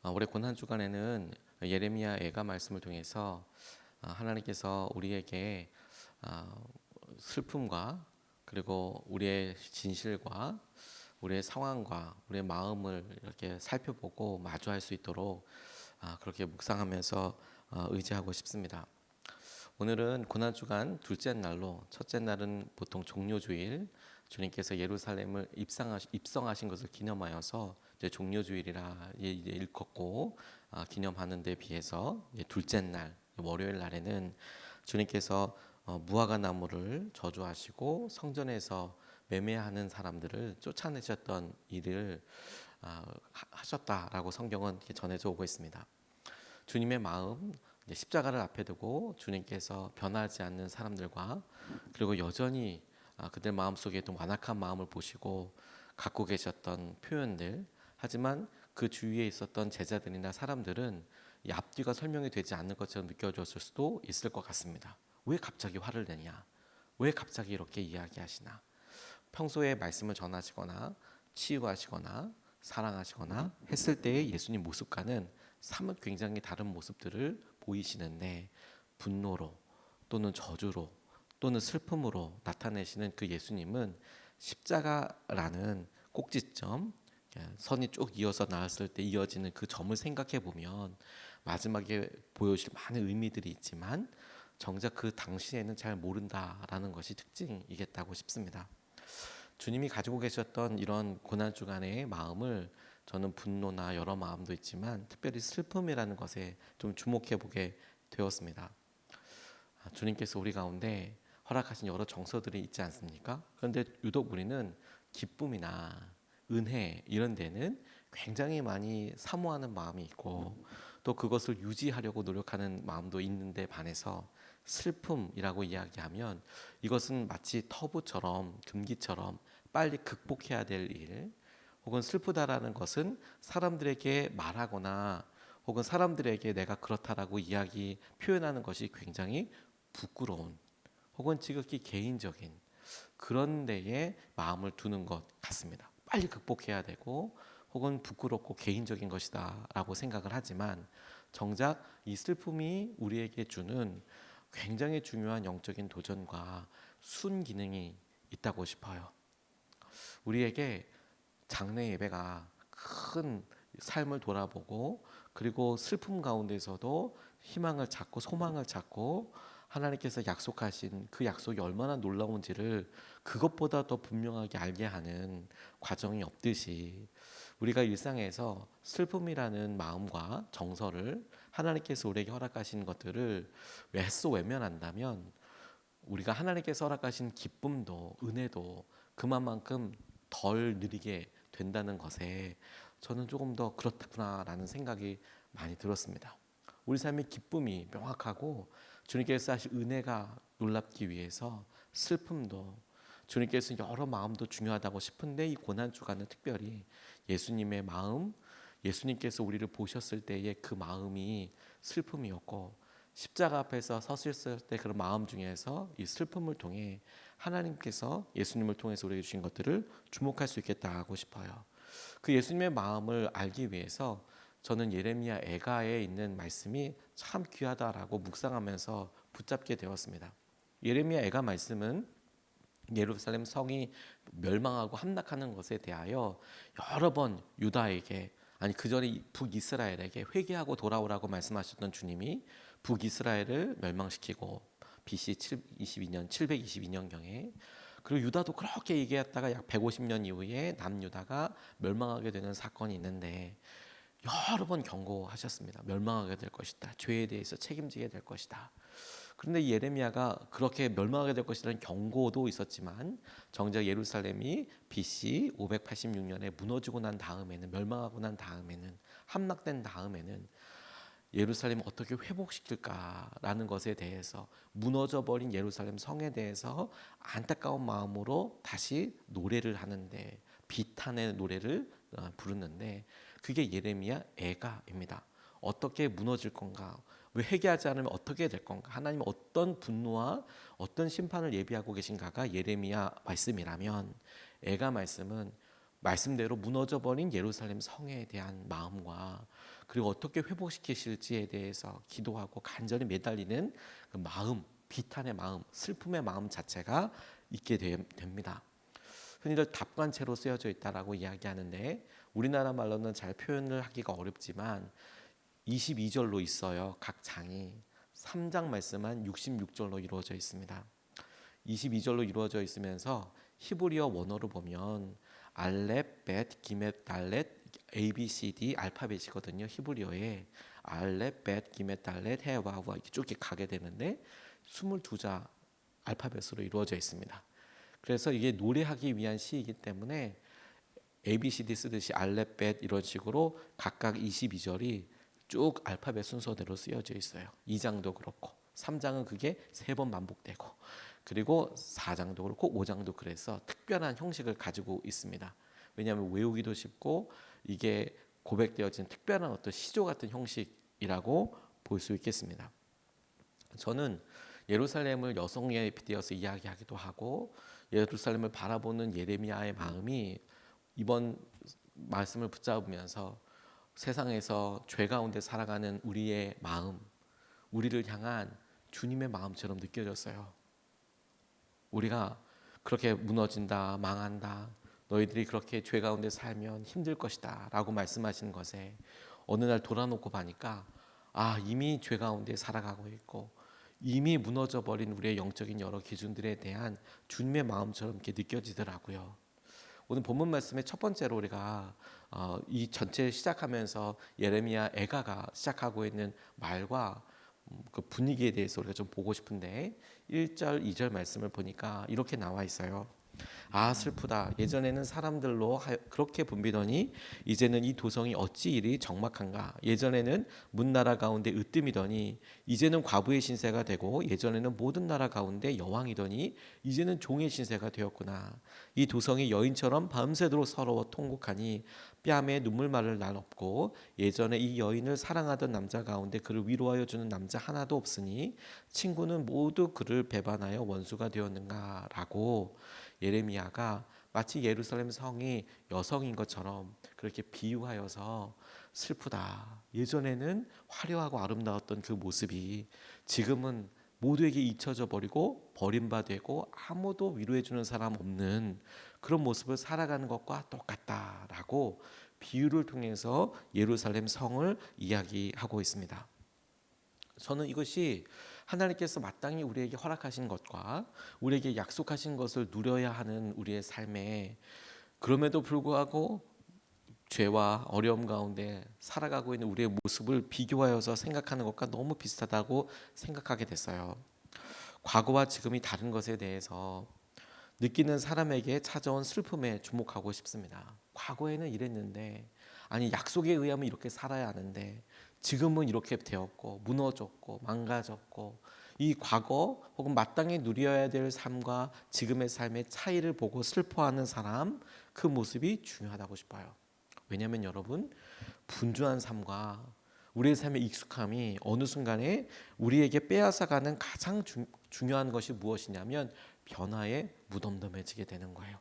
올해 고난 주간에는 예레미야 애가 말씀을 통해서 하나님께서 우리에게 아, 슬픔과 그리고 우리의 진실과 우리의 상황과 우리의 마음을 이렇게 살펴보고 마주할 수 있도록 그렇게 묵상하면서 의지하고 싶습니다. 오늘은 고난 주간 둘째 날로 첫째 날은 보통 종료주일 주님께서 예루살렘을 입성하신 것을 기념하여서 이제 종료주일이라 이제 일컫고 기념하는 데 비해서 이제 둘째 날 월요일 날에는 주님께서 무화과 나무를 저주하시고 성전에서 매매하는 사람들을 쫓아내셨던 일을 하셨다라고 성경은 이렇게 전해져 오고 있습니다. 주님의 마음, 십자가를 앞에 두고 주님께서 변하지 않는 사람들과 그리고 여전히 그들 마음속에도 완악한 마음을 보시고 갖고 계셨던 표현들, 하지만 그 주위에 있었던 제자들이나 사람들은 이 앞뒤가 설명이 되지 않는 것처럼 느껴졌을 수도 있을 것 같습니다. 왜 갑자기 화를 내냐? 왜 갑자기 이렇게 이야기하시나? 평소에 말씀을 전하시거나 치유하시거나 사랑하시거나 했을 때의 예수님 모습과는 사뭇 굉장히 다른 모습들을 보이시는데, 분노로 또는 저주로 또는 슬픔으로 나타내시는 그 예수님은 십자가라는 꼭지점, 선이 쭉 이어서 나왔을 때 이어지는 그 점을 생각해 보면 마지막에 보여줄 많은 의미들이 있지만 정작 그 당시에는 잘 모른다라는 것이 특징이겠다고 싶습니다. 주님이 가지고 계셨던 이런 고난 주간의 마음을 저는 분노나 여러 마음도 있지만 특별히 슬픔이라는 것에 좀 주목해 보게 되었습니다. 주님께서 우리 가운데 허락하신 여러 정서들이 있지 않습니까? 그런데 유독 우리는 기쁨이나 은혜 이런 데는 굉장히 많이 사모하는 마음이 있고 또 그것을 유지하려고 노력하는 마음도 있는데 반해서 슬픔이라고 이야기하면 이것은 마치 터부처럼 금기처럼 빨리 극복해야 될 일, 혹은 슬프다라는 것은 사람들에게 말하거나 혹은 사람들에게 내가 그렇다라고 이야기 표현하는 것이 굉장히 부끄러운 혹은 지극히 개인적인 그런 데에 마음을 두는 것 같습니다. 빨리 극복해야 되고 혹은 부끄럽고 개인적인 것이다 라고 생각을 하지만 정작 이 슬픔이 우리에게 주는 굉장히 중요한 영적인 도전과 순기능이 있다고 싶어요. 우리에게 장래 예배가 큰 삶을 돌아보고 그리고 슬픔 가운데서도 희망을 찾고 소망을 찾고 하나님께서 약속하신 그 약속이 얼마나 놀라운지를 그것보다 더 분명하게 알게 하는 과정이 없듯이 우리가 일상에서 슬픔이라는 마음과 정서를 하나님께서 우리에게 허락하신 것들을 애써 외면한다면 우리가 하나님께서 허락하신 기쁨도 은혜도 그만큼 덜 누리게 된다는 것에 저는 조금 더 그렇구나라는 생각이 많이 들었습니다. 우리 삶의 기쁨이 명확하고 주님께서 하신 은혜가 놀랍기 위해서 슬픔도 주님께서 여러 마음도 중요하다고 싶은데 이 고난 주간은 특별히 예수님의 마음, 예수님께서 우리를 보셨을 때의 그 마음이 슬픔이었고 십자가 앞에서 서셨을 때 그런 마음 중에서 이 슬픔을 통해 하나님께서 예수님을 통해서 우리에게 주신 것들을 주목할 수 있겠다 하고 싶어요. 그 예수님의 마음을 알기 위해서 저는 예레미야 애가에 있는 말씀이 참 귀하다라고 묵상하면서 붙잡게 되었습니다. 예레미야 애가 말씀은 예루살렘 성이 멸망하고 함락하는 것에 대하여 여러 번 유다에게 아니 그 전에 북이스라엘에게 회개하고 돌아오라고 말씀하셨던 주님이 북이스라엘을 멸망시키고 BC 22년 722년경에 그리고 유다도 그렇게 얘기했다가 약 150년 이후에 남유다가 멸망하게 되는 사건이 있는데 여러 번 경고하셨습니다. 멸망하게 될 것이다. 죄에 대해서 책임지게 될 것이다. 그런데 예레미야가 그렇게 멸망하게 될 것이라는 경고도 있었지만 정작 예루살렘이 BC 586년에 무너지고 난 다음에는 멸망하고 난 다음에는 함락된 다음에는 예루살렘을 어떻게 회복시킬까라는 것에 대해서 무너져버린 예루살렘 성에 대해서 안타까운 마음으로 다시 노래를 하는데 비탄의 노래를 부르는데 그게 예레미야 애가입니다. 어떻게 무너질 건가? 왜 회개하지 않으면 어떻게 될 건가? 하나님은 어떤 분노와 어떤 심판을 예비하고 계신가가 예레미야 말씀이라면 애가 말씀은 말씀대로 무너져버린 예루살렘 성에 대한 마음과 그리고 어떻게 회복시키실지에 대해서 기도하고 간절히 매달리는 그 마음, 비탄의 마음, 슬픔의 마음 자체가 있게 됩니다. 흔히들 답관체로 쓰여져 있다라고 이야기하는데 우리나라 말로는 잘 표현을 하기가 어렵지만 22절로 있어요. 각 장이 3장 말씀만 66절로 이루어져 있습니다. 22절로 이루어져 있으면서 히브리어 원어로 보면 알렙, 벳, 기멧, 달렛, A, B, C, D 알파벳이거든요. 히브리어에 알렙, 벳, 기멧, 달렛, 해, 와, 와 이렇게 쭉 가게 되는데 22자 알파벳으로 이루어져 있습니다. 그래서 이게 노래하기 위한 시이기 때문에 A, B, C, D 쓰듯이 알렙, 벳 이런 식으로 각각 22절이 쭉 알파벳 순서대로 쓰여져 있어요. 2장도 그렇고 3장은 그게 3번 반복되고 그리고 4장도 그렇고 5장도 그래서 특별한 형식을 가지고 있습니다. 왜냐하면 외우기도 쉽고 이게 고백되어진 특별한 어떤 시조 같은 형식이라고 볼 수 있겠습니다. 저는 예루살렘을 여성에 빗대어서 이야기하기도 하고 예루살렘을 바라보는 예레미야의 마음이 이번 말씀을 붙잡으면서 세상에서 죄 가운데 살아가는 우리의 마음, 우리를 향한 주님의 마음처럼 느껴졌어요. 우리가 그렇게 무너진다, 망한다, 너희들이 그렇게 죄 가운데 살면 힘들 것이다 라고 말씀하시는 것에 어느 날 돌아놓고 보니까 이미 죄 가운데 살아가고 있고 이미 무너져 버린 우리의 영적인 여러 기준들에 대한 주님의 마음처럼 이렇게 느껴지더라고요. 오늘 본문 말씀의 첫 번째로 우리가 이 전체를 시작하면서 예레미야 애가가 시작하고 있는 말과 그 분위기에 대해서 우리가 좀 보고 싶은데 1절, 2절 말씀을 보니까 이렇게 나와 있어요. 슬프다. 예전에는 사람들로 그렇게 붐비더니 이제는 이 도성이 어찌 이리 적막한가. 예전에는 문나라 가운데 으뜸이더니 이제는 과부의 신세가 되고 예전에는 모든 나라 가운데 여왕이더니 이제는 종의 신세가 되었구나. 이 도성이 여인처럼 밤새도록 서러워 통곡하니 뺨에 눈물 마를 날 없고 예전에 이 여인을 사랑하던 남자 가운데 그를 위로하여 주는 남자 하나도 없으니 친구는 모두 그를 배반하여 원수가 되었는가라고 예레미야가 마치 예루살렘 성이 여성인 것처럼 그렇게 비유하여서 슬프다. 예전에는 화려하고 아름다웠던 그 모습이 지금은 모두에게 잊혀져 버리고 버림받되고 아무도 위로해 주는 사람 없는 그런 모습을 살아가는 것과 똑같다라고 비유를 통해서 예루살렘 성을 이야기하고 있습니다. 저는 이것이 하나님께서 마땅히 우리에게 허락하신 것과 우리에게 약속하신 것을 누려야 하는 우리의 삶에 그럼에도 불구하고 죄와 어려움 가운데 살아가고 있는 우리의 모습을 비교하여서 생각하는 것과 너무 비슷하다고 생각하게 됐어요. 과거와 지금이 다른 것에 대해서 느끼는 사람에게 찾아온 슬픔에 주목하고 싶습니다. 과거에는 이랬는데 약속에 의하면 이렇게 살아야 하는데 지금은 이렇게 되었고 무너졌고 망가졌고 이 과거 혹은 마땅히 누려야 될 삶과 지금의 삶의 차이를 보고 슬퍼하는 사람 그 모습이 중요하다고 싶어요. 왜냐하면 여러분 분주한 삶과 우리의 삶의 익숙함이 어느 순간에 우리에게 빼앗아가는 가장 중요한 것이 무엇이냐면 변화에 무덤덤해지게 되는 거예요.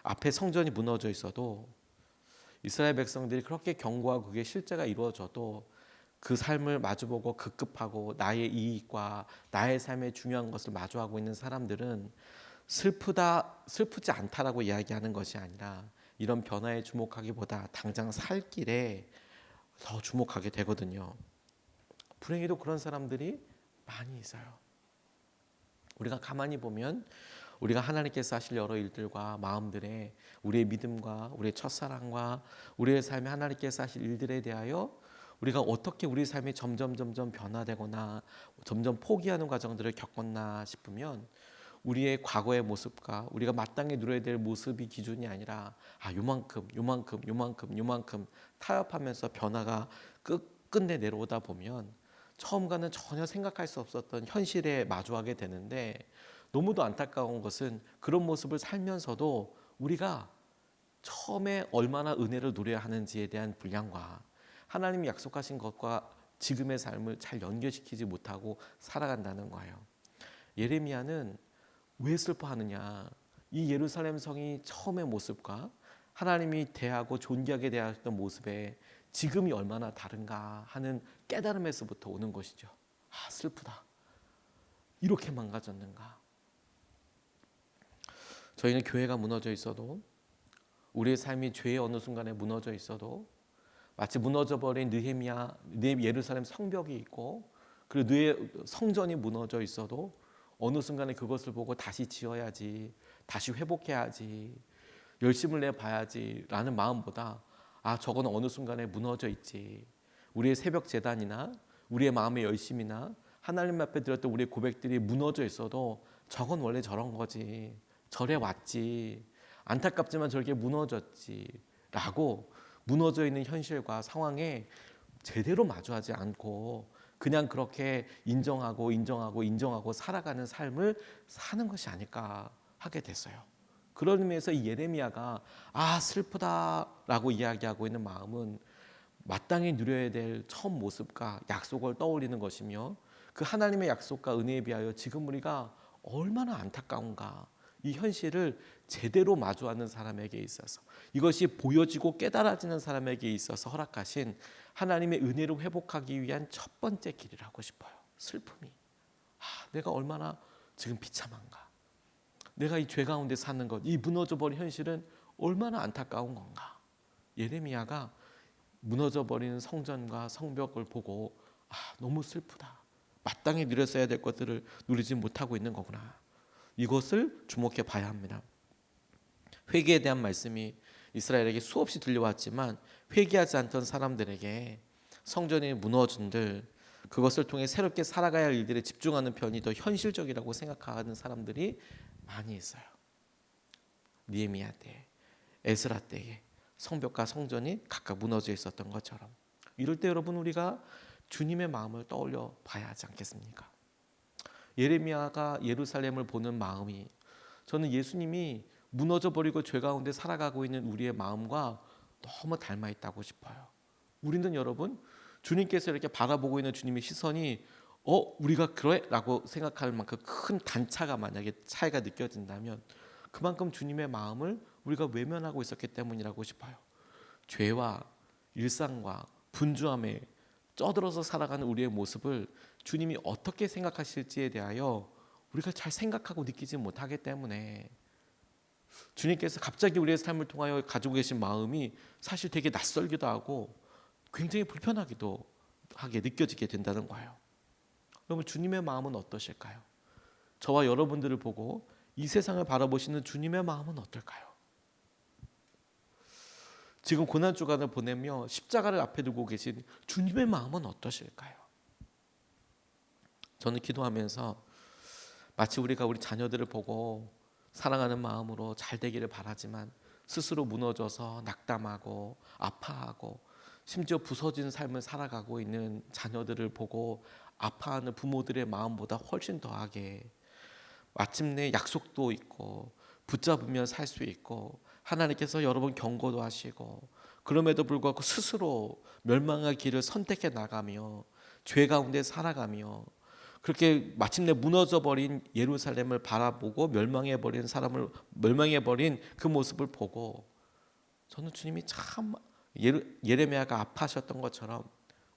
앞에 성전이 무너져 있어도 이스라엘 백성들이 그렇게 경고하고 그게 실제가 이루어져도 그 삶을 마주보고 급급하고 나의 이익과 나의 삶의 중요한 것을 마주하고 있는 사람들은 슬프지 않다라고 이야기하는 것이 아니라 이런 변화에 주목하기보다 당장 살 길에 더 주목하게 되거든요. 불행히도 그런 사람들이 많이 있어요. 우리가 가만히 보면 우리가 하나님께서 하실 여러 일들과 마음들에 우리의 믿음과 우리의 첫사랑과 우리의 삶에 하나님께서 하실 일들에 대하여 우리가 어떻게 우리 삶이 점점 변화되거나 점점 포기하는 과정들을 겪었나 싶으면 우리의 과거의 모습과 우리가 마땅히 누려야 될 모습이 기준이 아니라 요만큼 타협하면서 변화가 끝끝내 내려오다 보면 처음과는 전혀 생각할 수 없었던 현실에 마주하게 되는데 너무도 안타까운 것은 그런 모습을 살면서도 우리가 처음에 얼마나 은혜를 누려야 하는지에 대한 분량과 하나님이 약속하신 것과 지금의 삶을 잘 연결시키지 못하고 살아간다는 거예요. 예레미야는 왜 슬퍼하느냐? 이 예루살렘 성이 처음의 모습과 하나님이 대하고 존귀하게 대하셨던 모습에 지금이 얼마나 다른가 하는 깨달음에서부터 오는 것이죠. 아, 슬프다. 이렇게 망가졌는가. 저희는 교회가 무너져 있어도, 우리의 삶이 죄의 어느 순간에 무너져 있어도, 마치 무너져버린 느헤미야, 예루살렘 성벽이 있고, 그리고 성전이 무너져 있어도 어느 순간에 그것을 보고 다시 지어야지, 다시 회복해야지, 열심을 내봐야지 라는 마음보다, 아, 저건 어느 순간에 무너져 있지. 우리의 새벽 제단이나 우리의 마음의 열심이나 하나님 앞에 드렸던 우리의 고백들이 무너져 있어도 저건 원래 저런 거지, 저래 왔지, 안타깝지만 저렇게 무너졌지 라고 무너져 있는 현실과 상황에 제대로 마주하지 않고 그냥 그렇게 인정하고 살아가는 삶을 사는 것이 아닐까 하게 됐어요. 그런 의미에서 이 예레미야가 아, 슬프다라고 이야기하고 있는 마음은 마땅히 누려야 될 첫 모습과 약속을 떠올리는 것이며, 그 하나님의 약속과 은혜에 비하여 지금 우리가 얼마나 안타까운가, 이 현실을 제대로 마주하는 사람에게 있어서, 이것이 보여지고 깨달아지는 사람에게 있어서 허락하신 하나님의 은혜를 회복하기 위한 첫 번째 길이라고 싶어요. 슬픔이. 아, 내가 얼마나 지금 비참한가, 내가 이 죄 가운데 사는 것, 이 무너져버린 현실은 얼마나 안타까운 건가. 예레미야가 무너져버리는 성전과 성벽을 보고 아, 너무 슬프다, 마땅히 누렸어야 될 것들을 누리지 못하고 있는 거구나, 이것을 주목해 봐야 합니다. 회개에 대한 말씀이 이스라엘에게 수없이 들려왔지만 회개하지 않던 사람들에게 성전이 무너진들 그것을 통해 새롭게 살아가야 할 일들에 집중하는 편이 더 현실적이라고 생각하는 사람들이 많이 있어요. 느헤미야 때, 에스라 때에 성벽과 성전이 각각 무너져 있었던 것처럼, 이럴 때 여러분 우리가 주님의 마음을 떠올려 봐야 하지 않겠습니까? 예레미야가 예루살렘을 보는 마음이, 저는 예수님이 무너져 버리고 죄 가운데 살아가고 있는 우리의 마음과 너무 닮아 있다고 싶어요. 우리는 여러분, 주님께서 이렇게 바라보고 있는 주님의 시선이 우리가 그래? 라고 생각할 만큼 큰 단차가 만약에 차이가 느껴진다면 그만큼 주님의 마음을 우리가 외면하고 있었기 때문이라고 싶어요. 죄와 일상과 분주함에 쩌들어서 살아가는 우리의 모습을 주님이 어떻게 생각하실지에 대하여 우리가 잘 생각하고 느끼지 못하기 때문에 주님께서 갑자기 우리의 삶을 통하여 가지고 계신 마음이 사실 되게 낯설기도 하고 굉장히 불편하기도 하게 느껴지게 된다는 거예요. 여러분, 주님의 마음은 어떠실까요? 저와 여러분들을 보고 이 세상을 바라보시는 주님의 마음은 어떨까요? 지금 고난주간을 보내며 십자가를 앞에 두고 계신 주님의 마음은 어떠실까요? 저는 기도하면서 마치 우리가 우리 자녀들을 보고 사랑하는 마음으로 잘 되기를 바라지만 스스로 무너져서 낙담하고 아파하고 심지어 부서진 삶을 살아가고 있는 자녀들을 보고 아파하는 부모들의 마음보다 훨씬 더하게 마침내 약속도 있고 붙잡으면 살 수 있고 하나님께서 여러 번 경고도 하시고 그럼에도 불구하고 스스로 멸망의 길을 선택해 나가며 죄 가운데 살아가며 그렇게 마침내 무너져버린 예루살렘을 바라보고 멸망해버린 그 모습을 보고 저는 주님이 참 예레미야가 아파하셨던 것처럼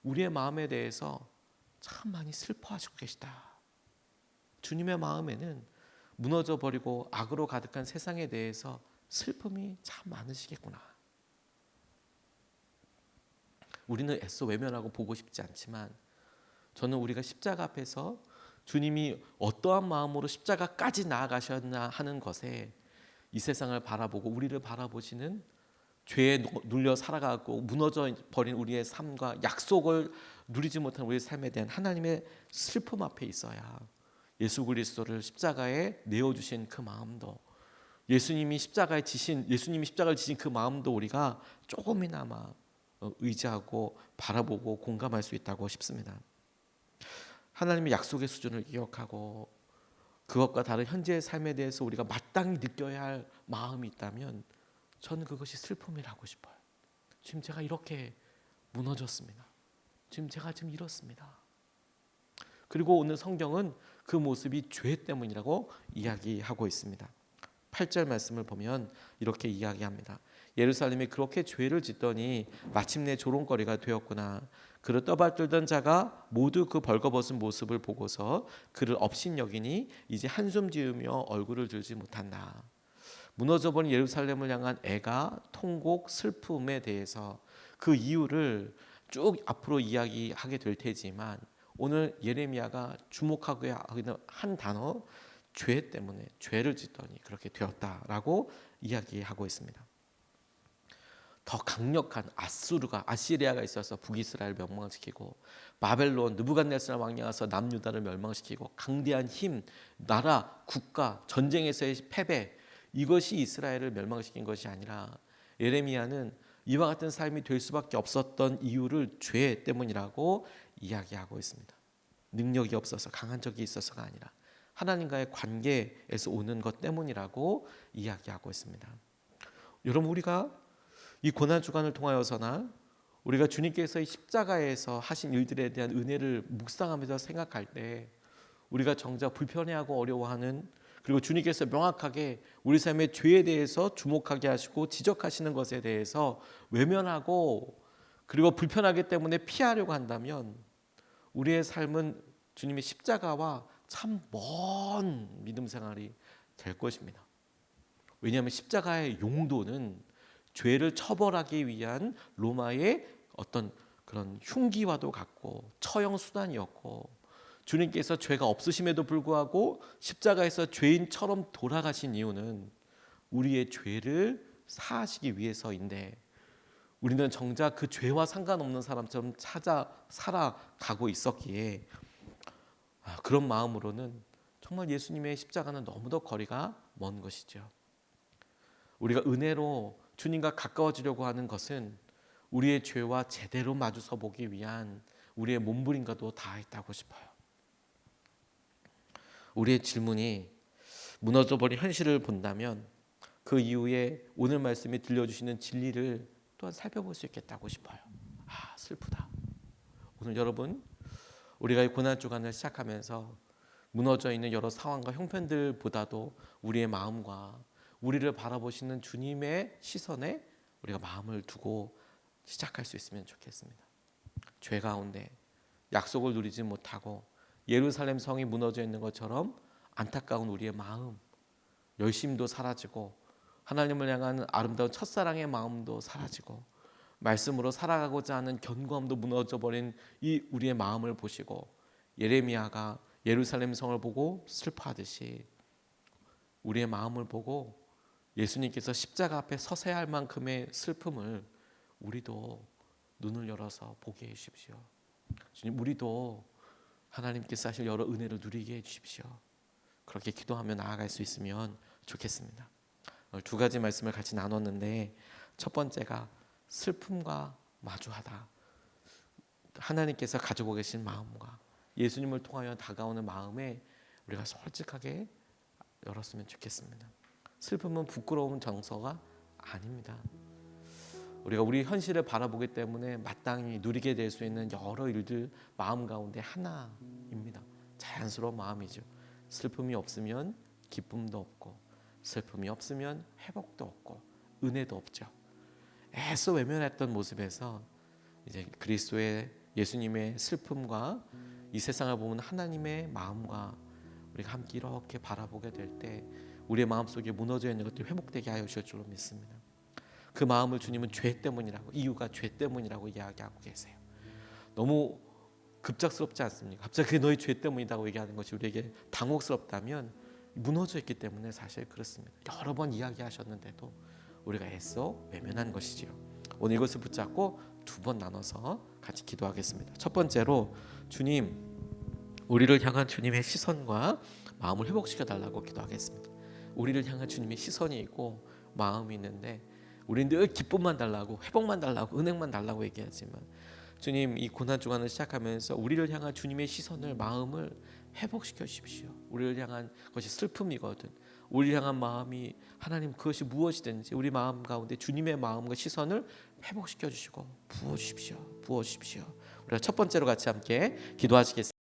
우리의 마음에 대해서 참 많이 슬퍼하시고 계시다. 주님의 마음에는 무너져버리고 악으로 가득한 세상에 대해서 슬픔이 참 많으시겠구나. 우리는 애써 외면하고 보고 싶지 않지만 저는 우리가 십자가 앞에서 주님이 어떠한 마음으로 십자가까지 나아가셨나 하는 것에 이 세상을 바라보고 우리를 바라보시는 죄에 눌려 살아가고 무너져 버린 우리의 삶과 약속을 누리지 못한 우리의 삶에 대한 하나님의 슬픔 앞에 있어야 예수 그리스도를 십자가에 내어주신 그 마음도, 예수님이 십자가를 지신 그 마음도 우리가 조금이나마 의지하고 바라보고 공감할 수 있다고 싶습니다. 하나님의 약속의 수준을 기억하고 그것과 다른 현재의 삶에 대해서 우리가 마땅히 느껴야 할 마음이 있다면 저는 그것이 슬픔이라고 싶어요. 지금 제가 이렇게 무너졌습니다. 제가 이렇습니다. 그리고 오늘 성경은 그 모습이 죄 때문이라고 이야기하고 있습니다. 8절 말씀을 보면 이렇게 이야기합니다. 예루살렘이 그렇게 죄를 짓더니 마침내 조롱거리가 되었구나. 그를 떠받들던 자가 모두 그 벌거벗은 모습을 보고서 그를 업신여기니 이제 한숨 지으며 얼굴을 들지 못한다. 무너져버린 예루살렘을 향한 애가, 통곡, 슬픔에 대해서 그 이유를 쭉 앞으로 이야기하게 될 테지만 오늘 예레미야가 주목하게 하는 한 단어, 죄 때문에 죄를 짓더니 그렇게 되었다라고 이야기하고 있습니다. 더 강력한 아시리아가 있어서 북이스라엘을 멸망시키고 바벨론 느부갓네살 왕이 와서 남유다를 멸망시키고 강대한 힘, 나라, 국가, 전쟁에서의 패배, 이것이 이스라엘을 멸망시킨 것이 아니라 예레미야는 이와 같은 삶이 될 수밖에 없었던 이유를 죄 때문이라고 이야기하고 있습니다. 능력이 없어서 강한 적이 있어서가 아니라 하나님과의 관계에서 오는 것 때문이라고 이야기하고 있습니다. 여러분, 우리가 이 고난 주간을 통하여서나 우리가 주님께서 이 십자가에서 하신 일들에 대한 은혜를 묵상하면서 생각할 때 우리가 정작 불편해하고 어려워하는, 그리고 주님께서 명확하게 우리 삶의 죄에 대해서 주목하게 하시고 지적하시는 것에 대해서 외면하고 그리고 불편하기 때문에 피하려고 한다면 우리의 삶은 주님의 십자가와 참 먼 믿음 생활이 될 것입니다. 왜냐하면 십자가의 용도는 죄를 처벌하기 위한 로마의 어떤 그런 흉기와도 같고 처형 수단이었고, 주님께서 죄가 없으심에도 불구하고 십자가에서 죄인처럼 돌아가신 이유는 우리의 죄를 사하시기 위해서인데, 우리는 정작 그 죄와 상관없는 사람처럼 살아가고 있었기에 그런 마음으로는 정말 예수님의 십자가는 너무도 거리가 먼 것이죠. 우리가 은혜로 주님과 가까워지려고 하는 것은 우리의 죄와 제대로 마주서 보기 위한 우리의 몸부림과도 닿아있다고 싶어요. 우리의 질문이 무너져버린 현실을 본다면 그 이후에 오늘 말씀이 들려주시는 진리를 또한 살펴볼 수 있겠다고 싶어요. 슬프다. 오늘 여러분, 우리가 이 고난 주간을 시작하면서 무너져 있는 여러 상황과 형편들보다도 우리의 마음과 우리를 바라보시는 주님의 시선에 우리가 마음을 두고 시작할 수 있으면 좋겠습니다. 죄 가운데 약속을 누리지 못하고 예루살렘 성이 무너져 있는 것처럼 안타까운 우리의 마음, 열심도 사라지고 하나님을 향한 아름다운 첫사랑의 마음도 사라지고 말씀으로 살아가고자 하는 견고함도 무너져버린 이 우리의 마음을 보시고 예레미야가 예루살렘 성을 보고 슬퍼하듯이 우리의 마음을 보고 예수님께서 십자가 앞에 서세야 할 만큼의 슬픔을 우리도 눈을 열어서 보게 해주십시오. 주님, 우리도 하나님께서 하실 여러 은혜를 누리게 해주십시오. 그렇게 기도하며 나아갈 수 있으면 좋겠습니다. 오늘 두 가지 말씀을 같이 나눴는데, 첫 번째가 슬픔과 마주하다. 하나님께서 가지고 계신 마음과 예수님을 통하여 다가오는 마음에 우리가 솔직하게 열었으면 좋겠습니다. 슬픔은 부끄러운 정서가 아닙니다. 우리가 우리 현실을 바라보기 때문에 마땅히 누리게 될 수 있는 여러 일들 마음 가운데 하나입니다. 자연스러운 마음이죠. 슬픔이 없으면 기쁨도 없고, 슬픔이 없으면 회복도 없고, 은혜도 없죠. 애써 외면했던 모습에서 이제 그리스도의 예수님의 슬픔과 이 세상을 보는 하나님의 마음과 우리가 함께 이렇게 바라보게 될 때 우리의 마음속에 무너져 있는 것들이 회복되게 하여 주실 줄로 믿습니다. 그 마음을 주님은 죄 때문이라고, 이유가 죄 때문이라고 이야기하고 계세요. 너무 급작스럽지 않습니까? 갑자기 그게 너희 죄 때문이라고 얘기하는 것이 우리에게 당혹스럽다면 무너져 있기 때문에 사실 그렇습니다. 여러 번 이야기하셨는데도 우리가 애써 외면한 것이지요. 오늘 이것을 붙잡고 두 번 나눠서 같이 기도하겠습니다. 첫 번째로, 주님, 우리를 향한 주님의 시선과 마음을 회복시켜 달라고 기도하겠습니다. 우리를 향한 주님의 시선이 있고 마음이 있는데 우리는 늘 기쁨만 달라고, 회복만 달라고, 은행만 달라고 얘기하지만 주님, 이 고난 주간을 시작하면서 우리를 향한 주님의 시선을, 마음을 회복시켜 주십시오. 우리를 향한 것이 슬픔이거든, 우리를 향한 마음이 하나님 그것이 무엇이든지 우리 마음 가운데 주님의 마음과 시선을 회복시켜 주시고 부어주십시오. 우리가 첫 번째로 같이 함께 기도하시겠습니다.